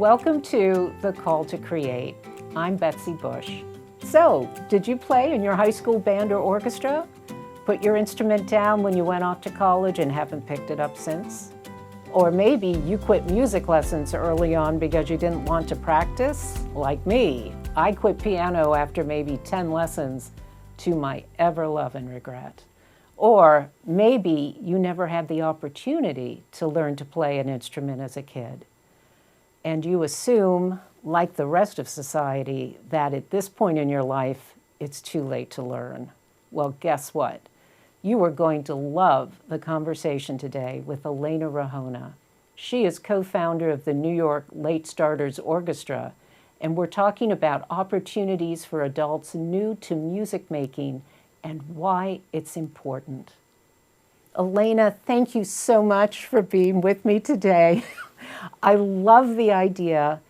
Welcome to The Call to Create. I'm Betsy Bush. So, did you play in your high school band or orchestra? Put your instrument down when you went off to college and haven't picked it up since? Or maybe you quit music lessons early on because you didn't want to practice? Like me, I quit piano after maybe 10 lessons to my ever-loving regret. Or maybe you never had the opportunity to learn to play an instrument as a kid. And you assume, like the rest of society, that at this point in your life, it's too late to learn. Well, guess what? You are going to love the conversation today with Elena Rahona. She is co-founder of the New York Late Starters Orchestra, and we're talking about opportunities for adults new to music making and why it's important. Elena, thank you so much for being with me today. I love the idea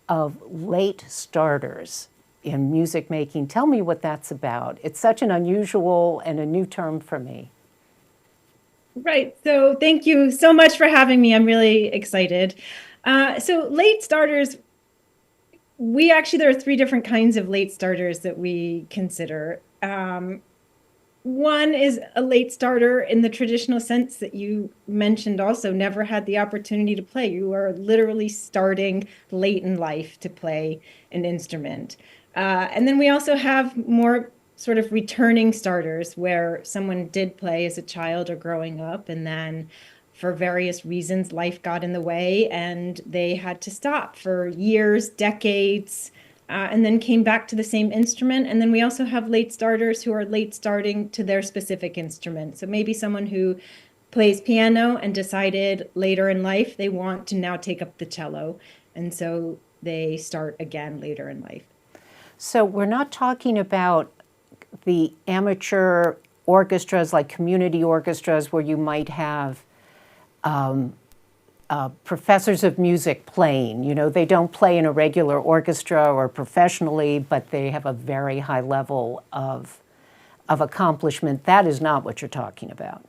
of late starters in music making. Tell me what that's about. It's such an unusual and a new term for me. Right. So thank you so much for having me. I'm really excited. So late starters, there are three different kinds of late starters that we consider. One is a late starter in the traditional sense that you mentioned also, never had the opportunity to play. You are literally starting late in life to play an instrument. And then we also have more sort of returning starters where someone did play as a child or growing up, and then for various reasons, life got in the way and they had to stop for years, decades, and then came back to the same instrument. And then we also have late starters who are late starting to their specific instrument. So maybe someone who plays piano and decided later in life they want to now take up the cello. And so they start again later in life. So we're not talking about the amateur orchestras like community orchestras where you might have professors of music playing. You know, they don't play in a regular orchestra or professionally, but they have a very high level of accomplishment. That is not what you're talking about.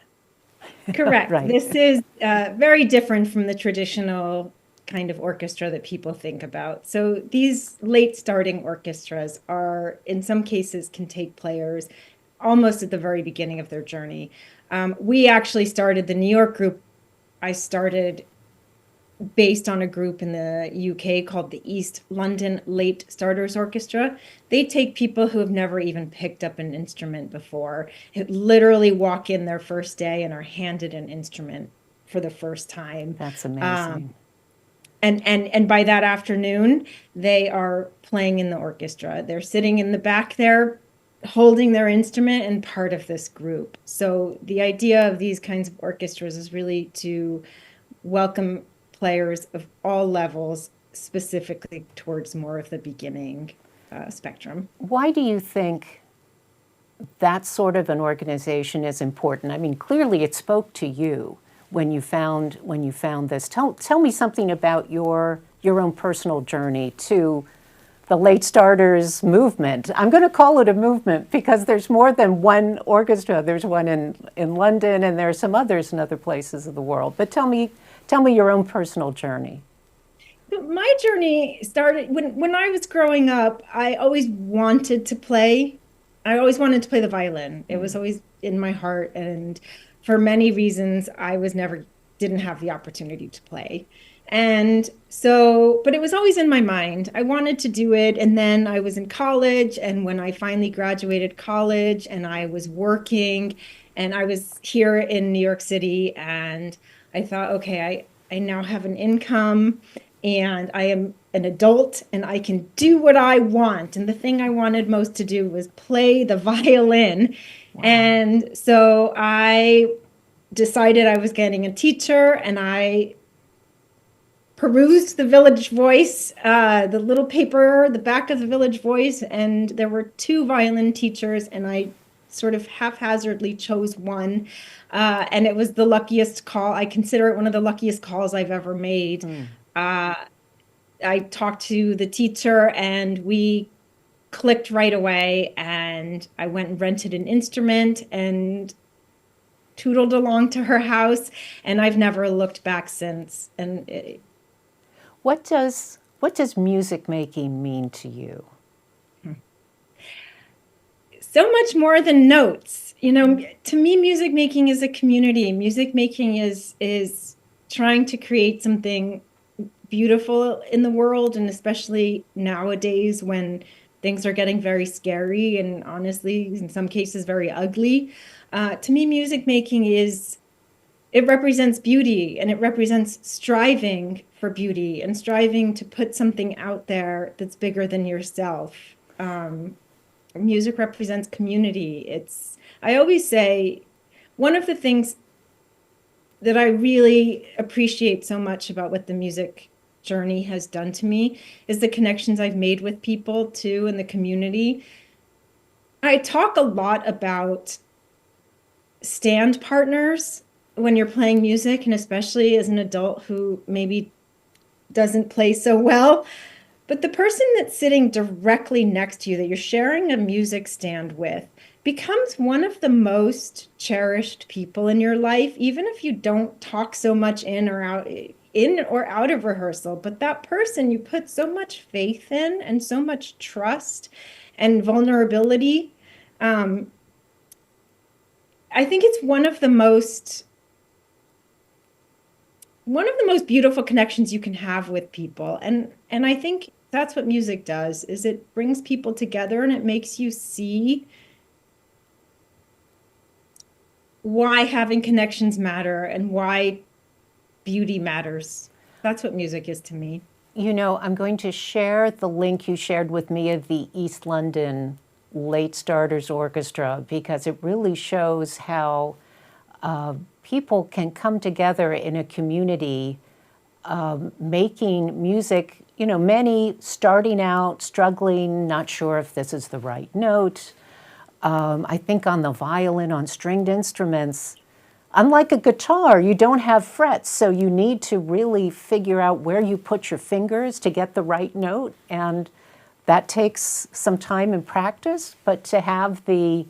Correct. Right. This is very different from the traditional kind of orchestra that people think about. So these late starting orchestras are, in some cases, can take players almost at the very beginning of their journey. We actually started the New York group. I started based on a group in the UK called the East London Late Starters Orchestra. They take people who have never even picked up an instrument before, who literally walk in their first day and are handed an instrument for the first time. That's amazing. And by that afternoon, they are playing in the orchestra. They're sitting in the back there, holding their instrument and part of this group. So the idea of these kinds of orchestras is really to welcome players of all levels, specifically towards more of the beginning spectrum. Why do you think that sort of an organization is important? I mean, clearly it spoke to you when you found this. Tell me something about your own personal journey to the late starters movement. I'm going to call it a movement because there's more than one orchestra. There's one in London and there are some others in other places of the world. But tell me your own personal journey. My journey started when I was growing up. I always wanted to play. I always wanted to play the violin. It was always in my heart, and for many reasons, didn't have the opportunity to play. And so, but it was always in my mind. I wanted to do it. And then I was in college. And when I finally graduated college and I was working and I was here in New York City, and I thought, okay, I now have an income and I am an adult and I can do what I want. And the thing I wanted most to do was play the violin. Wow. And so I decided I was getting a teacher, and I perused the Village Voice, the little paper, the back of the Village Voice, and there were two violin teachers, and I sort of haphazardly chose one, and it was the luckiest call. I consider it one of the luckiest calls I've ever made. I talked to the teacher, and we clicked right away, and I went and rented an instrument and tootled along to her house, and I've never looked back since. And What does What does music making mean to you? So much more than notes. To me, music making is a community. Music making is trying to create something beautiful in the world, and especially nowadays when things are getting very scary and honestly, in some cases, very ugly. To me, music making it represents beauty, and it represents striving for beauty and striving to put something out there that's bigger than yourself. Music represents community. I always say, one of the things that I really appreciate so much about what the music journey has done to me is the connections I've made with people too in the community. I talk a lot about stand partners when you're playing music, and especially as an adult who maybe doesn't play so well. But the person that's sitting directly next to you, that you're sharing a music stand with, becomes one of the most cherished people in your life, even if you don't talk so much in or out of rehearsal. But that person you put so much faith in and so much trust and vulnerability. Um, I think it's one of the most beautiful connections you can have with people. And I think that's what music does, is it brings people together and it makes you see why having connections matter and why beauty matters. That's what music is to me. I'm going to share the link you shared with me of the East London Late Starters Orchestra, because it really shows how people can come together in a community making music, many starting out, struggling, not sure if this is the right note. I think on the violin, on stringed instruments, unlike a guitar, you don't have frets, so you need to really figure out where you put your fingers to get the right note, and that takes some time and practice, but to have the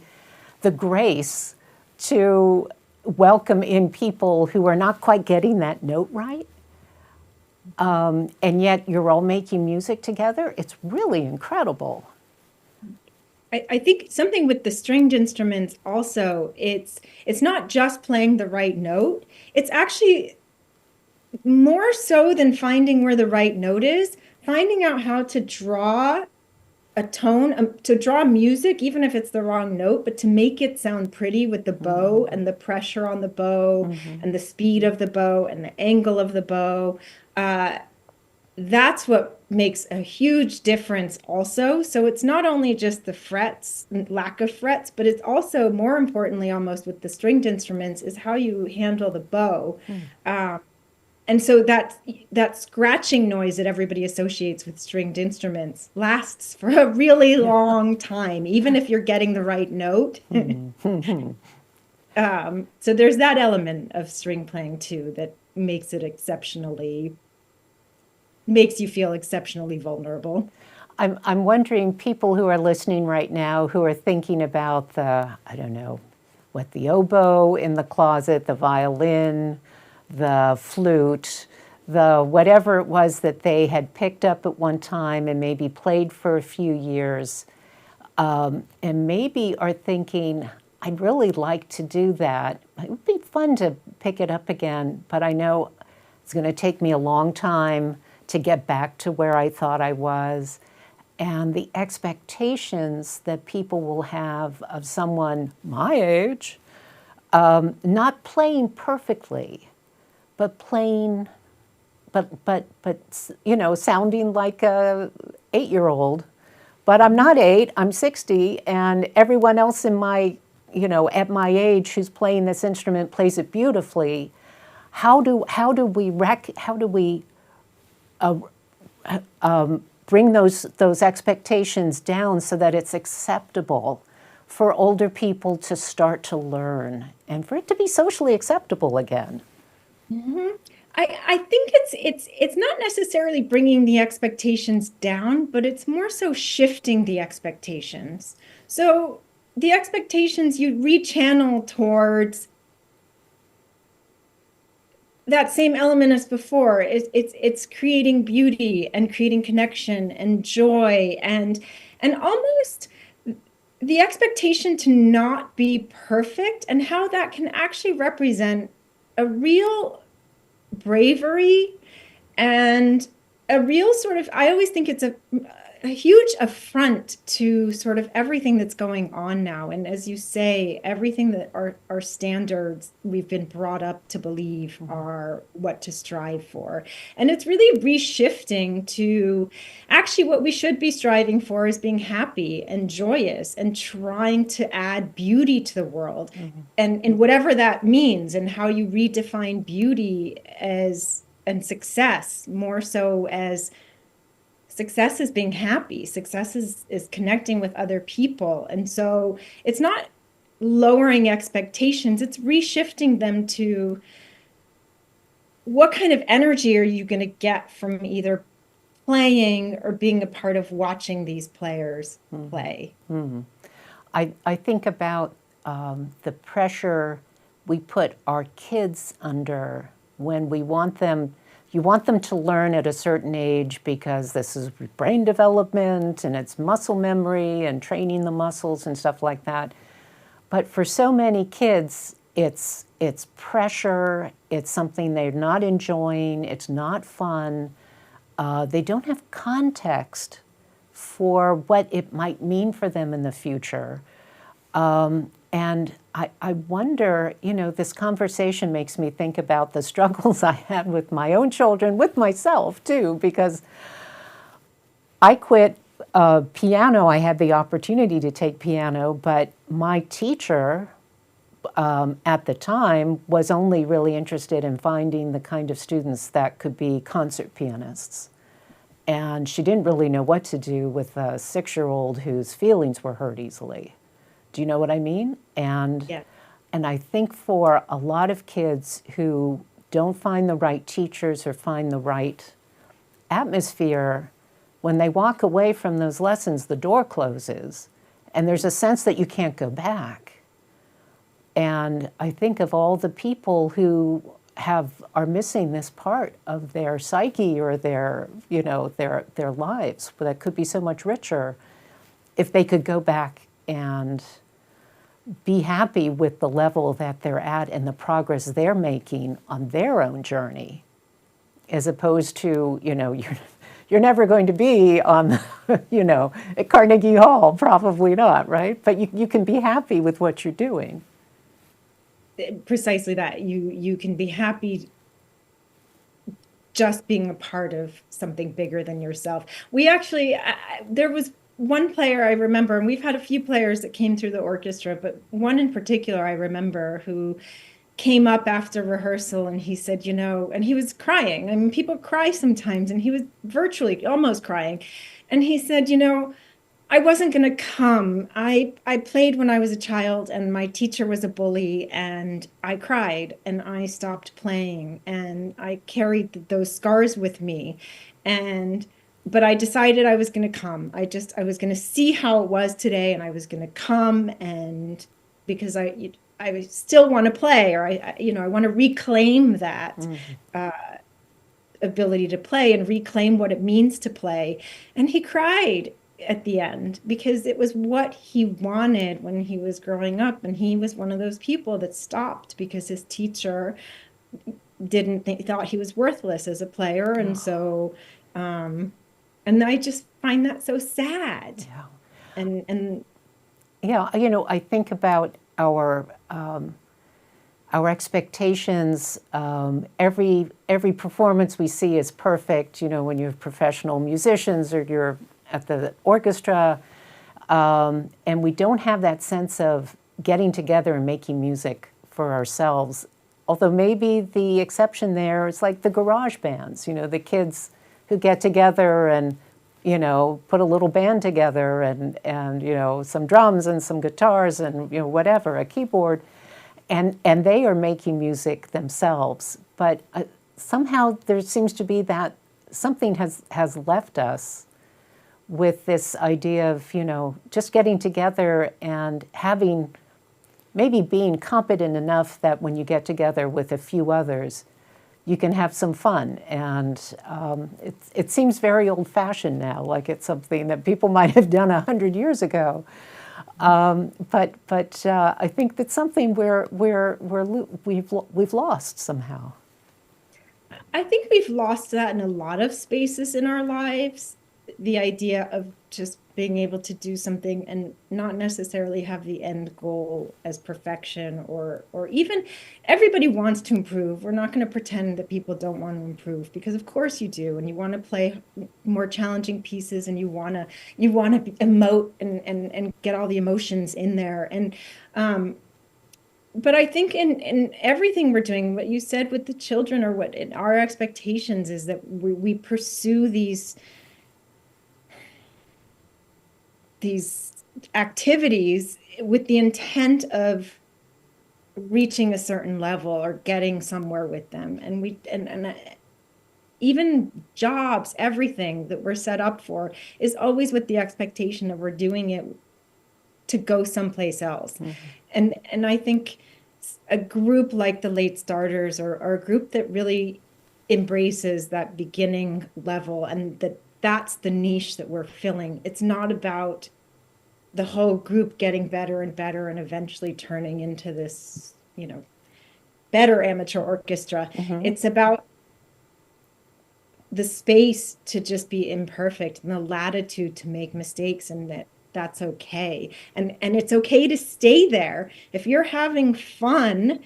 grace to welcome in people who are not quite getting that note right, and yet you're all making music together, it's really incredible. I think something with the stringed instruments also, it's not just playing the right note. It's actually more so than finding where the right note is, finding out how to draw a tone, to draw music, even if it's the wrong note, but to make it sound pretty with the bow and the pressure on the bow and the speed of the bow and the angle of the bow. That's what makes a huge difference also. So it's not only just the frets, lack of frets, but it's also, more importantly, almost with the stringed instruments, is how you handle the bow. And so that scratching noise that everybody associates with stringed instruments lasts for a really long time, even if you're getting the right note. So there's that element of string playing too that makes you feel exceptionally vulnerable. I'm wondering, people who are listening right now who are thinking about I don't know, what, the oboe in the closet, the violin, the flute, the whatever it was that they had picked up at one time and maybe played for a few years, and maybe are thinking, I'd really like to do that. It would be fun to pick it up again, but I know it's going to take me a long time to get back to where I thought I was. And the expectations that people will have of someone my age, not playing perfectly, but playing, sounding like a 8-year-old. But I'm not 8, I'm 60, and everyone else in my, at my age who's playing this instrument plays it beautifully. How do we bring those expectations down so that it's acceptable for older people to start to learn and for it to be socially acceptable again? I think it's not necessarily bringing the expectations down, but it's more so shifting the expectations. So the expectations you rechannel towards that same element as before. It's creating beauty and creating connection and joy and almost the expectation to not be perfect, and how that can actually represent a real bravery and a real sort of, I always think it's a huge affront to sort of everything that's going on now. And as you say, everything that our standards we've been brought up to believe are what to strive for. And it's really reshifting to actually what we should be striving for is being happy and joyous and trying to add beauty to the world. And whatever that means, and how you redefine beauty as and success, more so as success is being happy, success is connecting with other people. And so it's not lowering expectations, it's reshifting them to what kind of energy are you going to get from either playing or being a part of watching these players play. I think about the pressure we put our kids under when we want them. You want them to learn at a certain age because this is brain development and it's muscle memory and training the muscles and stuff like that. But for so many kids, it's pressure, it's something they're not enjoying, it's not fun. They don't have context for what it might mean for them in the future. And I wonder, this conversation makes me think about the struggles I had with my own children, with myself too, because I quit piano. I had the opportunity to take piano, but my teacher at the time was only really interested in finding the kind of students that could be concert pianists. And she didn't really know what to do with a 6-year-old whose feelings were hurt easily. Do you know what I mean? Yeah. And I think for a lot of kids who don't find the right teachers or find the right atmosphere, when they walk away from those lessons, the door closes, and there's a sense that you can't go back. And I think of all the people who are missing this part of their psyche or their lives that could be so much richer if they could go back and be happy with the level that they're at and the progress they're making on their own journey, as opposed to, you're never going to be on, at Carnegie Hall, probably not, right? But you can be happy with what you're doing. Precisely that. You can be happy just being a part of something bigger than yourself. We actually, there was one player I remember, and we've had a few players that came through the orchestra, but one in particular I remember who came up after rehearsal and he said, and he was crying. I mean, people cry sometimes, and he was virtually almost crying. And he said, I wasn't going to come. I played when I was a child, and my teacher was a bully, and I cried and I stopped playing, and I carried those scars with me. But I decided I was going to come. I was going to see how it was today, and I was going to come, and because I still want to play, or I want to reclaim that ability to play and reclaim what it means to play. And he cried at the end because it was what he wanted when he was growing up, and he was one of those people that stopped because his teacher thought he was worthless as a player, and so and I just find that so sad. Yeah. And yeah, I think about our expectations. Every performance we see is perfect. When you're professional musicians or you're at the orchestra, and we don't have that sense of getting together and making music for ourselves. Although maybe the exception there is like the garage bands, the kids who get together and, put a little band together and some drums and some guitars and, whatever, a keyboard, and they are making music themselves. But somehow there seems to be that something has left us with this idea of, just getting together and maybe being competent enough that when you get together with a few others, you can have some fun. And it seems very old-fashioned now, like it's something that people might have done 100 years ago. But I think that's something we've lost somehow. I think we've lost that in a lot of spaces in our lives. The idea of just being able to do something and not necessarily have the end goal as perfection, or even everybody wants to improve. We're not going to pretend that people don't want to improve, because of course you do, and you want to play more challenging pieces, and you want to emote and get all the emotions in there. And but I think in everything we're doing, what you said with the children, or what in our expectations is that we pursue these activities with the intent of reaching a certain level or getting somewhere with them. And even jobs, everything that we're set up for is always with the expectation that we're doing it to go someplace else. Mm-hmm. And I think a group like the Late Starters, or a group that really embraces that beginning level, and that's the niche that we're filling. It's not about the whole group getting better and better and eventually turning into this, better amateur orchestra. Mm-hmm. It's about the space to just be imperfect and the latitude to make mistakes, and that's okay. And it's okay to stay there. If you're having fun,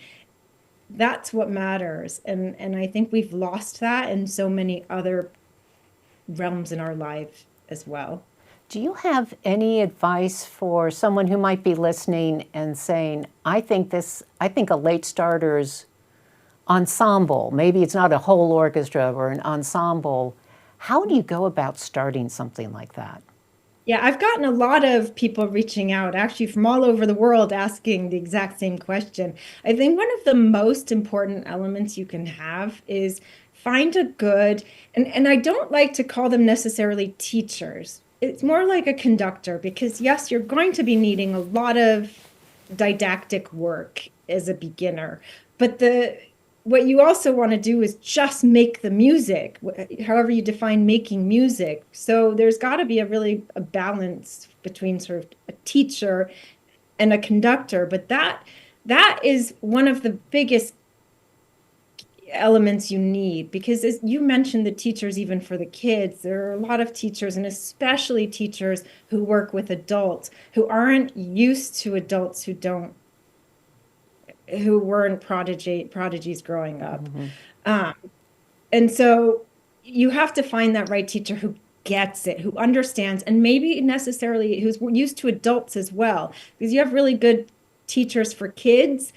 that's what matters. And I think we've lost that in so many other realms in our life as well. Do you have any advice for someone who might be listening and saying, I think a Late Starters ensemble, maybe it's not a whole orchestra or an ensemble, how do you go about starting something like that? Yeah, I've gotten a lot of people reaching out, actually from all over the world, asking the exact same question. I think one of the most important elements you can have is find a good, and I don't like to call them necessarily teachers. It's more like a conductor, because yes, you're going to be needing a lot of didactic work as a beginner, but what you also want to do is just make the music, however you define making music. So there's got to be a balance between sort of a teacher and a conductor. But that is one of the biggest elements you need, because as you mentioned, the teachers, even for the kids, there are a lot of teachers, and especially teachers who work with adults, who aren't used to adults who weren't prodigies growing up. Mm-hmm. And so you have to find that right teacher who gets it, who understands, and maybe necessarily who's used to adults as well, because you have really good teachers for kids,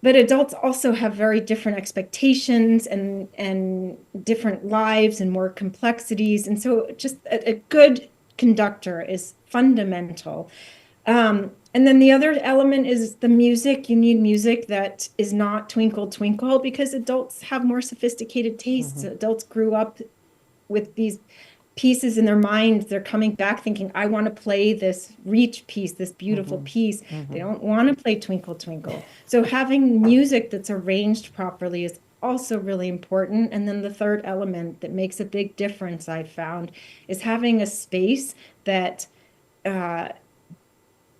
but adults also have very different expectations and different lives and more complexities. And so just a good conductor is fundamental. And then the other element is the music. You need music that is not twinkle, twinkle, because adults have more sophisticated tastes. Mm-hmm. Adults grew up with these pieces in their minds. They're coming back thinking, I want to play this Reach piece, this beautiful mm-hmm. piece. Mm-hmm. They don't want to play Twinkle, Twinkle. So having music that's arranged properly is also really important. And then the third element that makes a big difference, I've found, is having a space that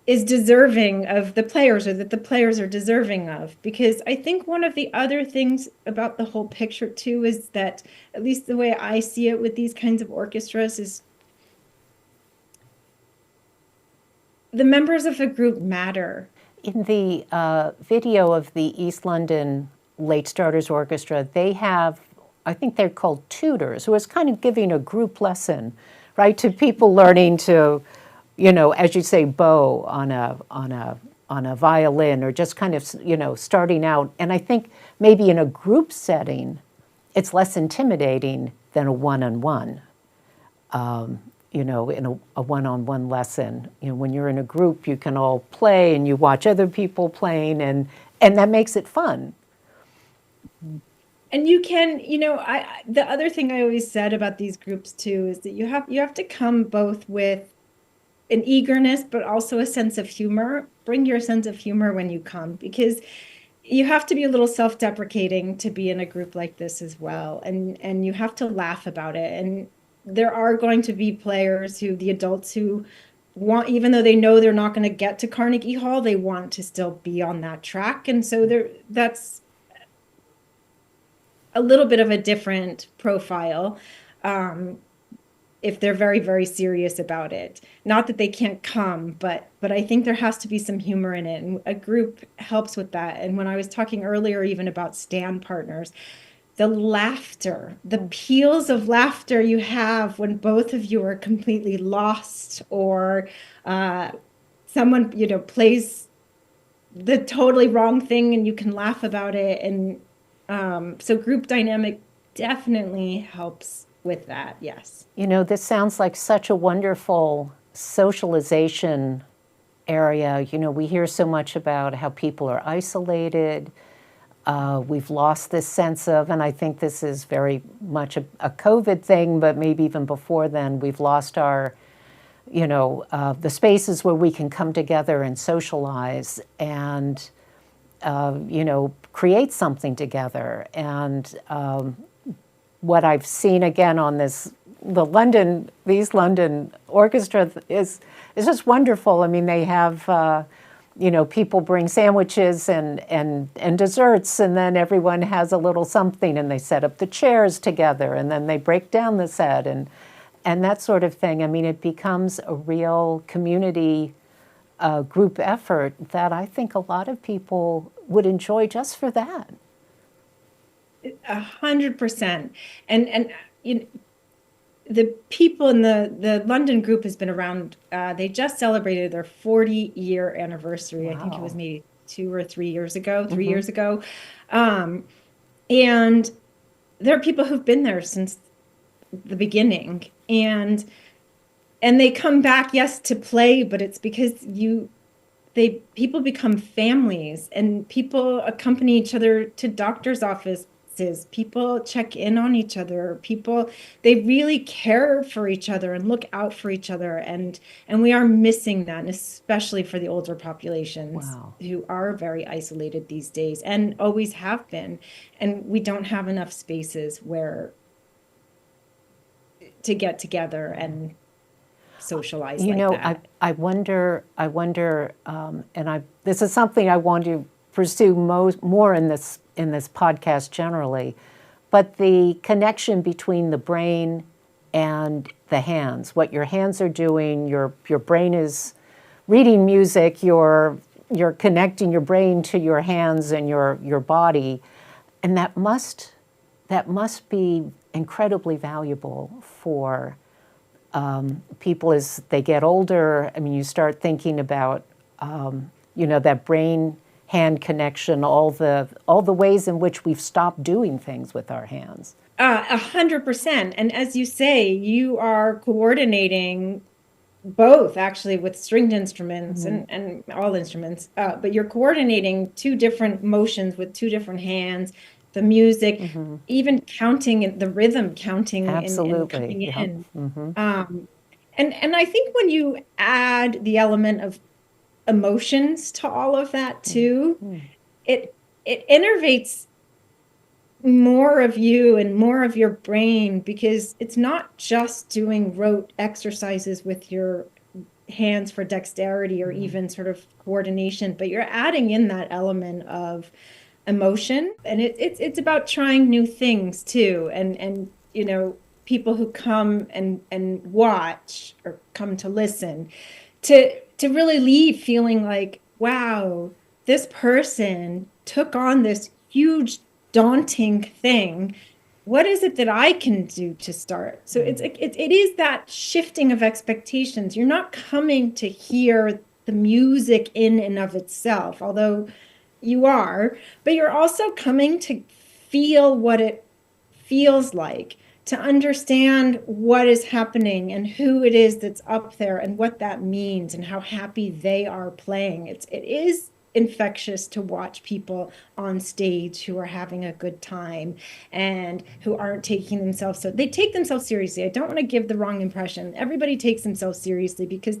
is deserving of the players, or that the players are deserving of. Because I think one of the other things about the whole picture too is that, at least the way I see it with these kinds of orchestras, is the members of a group matter. In the video of the East London Late Starters Orchestra, they have, I think they're called tutors, who is kind of giving a group lesson, right, to people learning to, as you say, bow on a violin, or just kind of, starting out. And I think maybe in a group setting, it's less intimidating than a one-on-one. In a one-on-one lesson, when you're in a group, you can all play and you watch other people playing, and that makes it fun. And you can, the other thing I always said about these groups too is that you have to come both with an eagerness, but also a sense of humor. Bring your sense of humor when you come, because you have to be a little self-deprecating to be in a group like this as well, and you have to laugh about it. And there are going to be players who, the adults who want, even though they know they're not going to get to Carnegie Hall, they want to still be on that track. And so there, that's a little bit of a different profile. If they're very, very serious about it. Not that they can't come, but I think there has to be some humor in it. And a group helps with that. And when I was talking earlier even about stand partners, the laughter, the peals of laughter you have when both of you are completely lost, or someone, plays the totally wrong thing and you can laugh about it. And so group dynamic definitely helps with that. Yes. This sounds like such a wonderful socialization area. We hear so much about how people are isolated. We've lost this sense of, and I think this is very much a COVID thing, but maybe even before then, we've lost our, the spaces where we can come together and socialize and, create something together. And what I've seen again on these London orchestra is just wonderful. I mean, they have, people bring sandwiches and desserts, and then everyone has a little something, and they set up the chairs together, and then they break down the set and that sort of thing. I mean, it becomes a real community group effort that I think a lot of people would enjoy just for that. 100%. And the people in the London group has been around. They just celebrated their 40-year anniversary. Wow. I think it was maybe 2 or 3 years ago, 3 years ago. And there are people who've been there since the beginning, and they come back, yes, to play, but it's because people become families, and people accompany each other to doctor's offices. People check in on each other. They really care for each other and look out for each other. And we are missing that, and especially for the older populations. Wow. Who are very isolated these days and always have been. And we don't have enough spaces to get together and socialize like that. I wonder, and this is something I want to pursue more in this podcast generally, but the connection between the brain and the hands, what your hands are doing, your brain is reading music, you're connecting your brain to your hands and your body, and that must be incredibly valuable for people as they get older. I mean, you start thinking about that brain hand connection, all the ways in which we've stopped doing things with our hands. 100%. And as you say, you are coordinating both actually with stringed instruments and all instruments, but you're coordinating two different motions with two different hands, the music, even counting, the rhythm counting. Absolutely. And coming in. And I think when you add the element of emotions to all of that too, it innervates more of you and more of your brain, because it's not just doing rote exercises with your hands for dexterity or even sort of coordination, but you're adding in that element of emotion, and it's about trying new things too. And people who come and watch or come to listen to really leave feeling like, wow, this person took on this huge daunting thing. What is it that I can do to start? So it is that shifting of expectations. You're not coming to hear the music in and of itself, although you are, but you're also coming to feel what it feels like, to understand what is happening and who it is that's up there and what that means and how happy they are playing. It is infectious to watch people on stage who are having a good time and who aren't taking themselves so they take themselves seriously. I don't want to give the wrong impression. Everybody takes themselves seriously because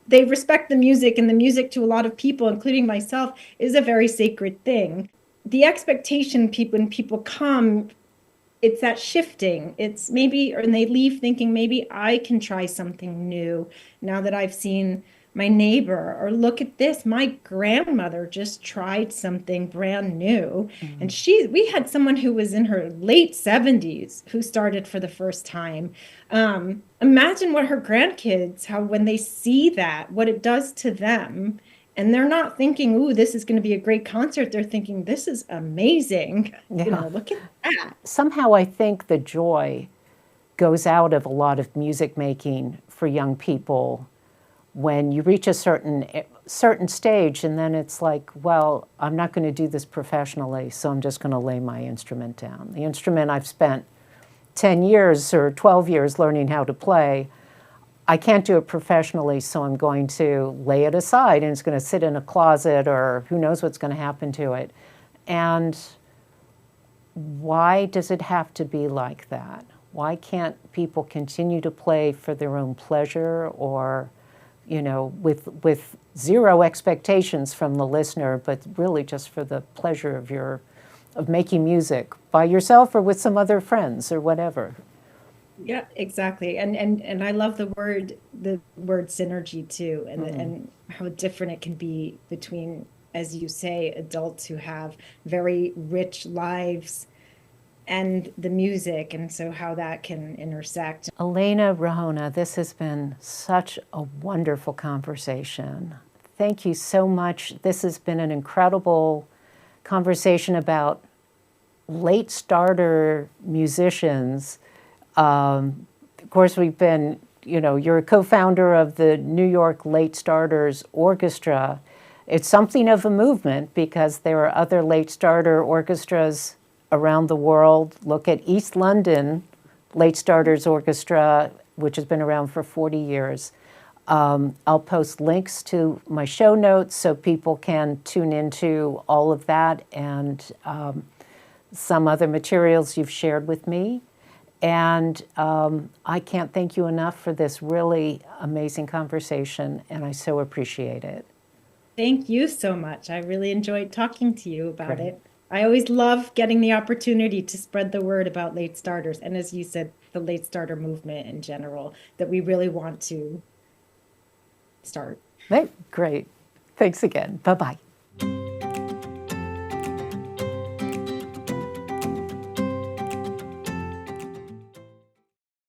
they respect the music, and the music to a lot of people, including myself, is a very sacred thing. The expectation people when people come, it's that shifting. It's maybe, and they leave thinking maybe I can try something new now that I've seen my neighbor, or look at this, my grandmother just tried something brand new. And we had someone who was in her late 70s who started for the first time. Imagine what her grandkids, how when they see that, what it does to them. And they're not thinking, ooh, this is going to be a great concert. They're thinking, this is amazing. Yeah. Look at that. Somehow I think the joy goes out of a lot of music making for young people when you reach a certain stage, and then it's like, well, I'm not going to do this professionally, so I'm just going to lay my instrument down. The instrument I've spent 10 years or 12 years learning how to play, I can't do it professionally, so I'm going to lay it aside, and it's going to sit in a closet, or who knows what's going to happen to it. And why does it have to be like that? Why can't people continue to play for their own pleasure, or, with zero expectations from the listener, but really just for the pleasure of making music by yourself or with some other friends or whatever? Yeah, exactly. And I love the word synergy too, and how different it can be between, as you say, adults who have very rich lives and the music, and so how that can intersect. Elena Rahona, this has been such a wonderful conversation. Thank you so much. This has been an incredible conversation about late starter musicians. Of course, we've been, you're a co-founder of the New York Late Starters Orchestra. It's something of a movement because there are other late starter orchestras around the world. Look at East London Late Starters Orchestra, which has been around for 40 years. I'll post links to my show notes so people can tune into all of that and some other materials you've shared with me. And I can't thank you enough for this really amazing conversation, and I so appreciate it. Thank you so much. I really enjoyed talking to you about Great. it. I always love getting the opportunity to spread the word about late starters, and as you said, the late starter movement in general that we really want to start. Great. Thanks again. Bye-bye.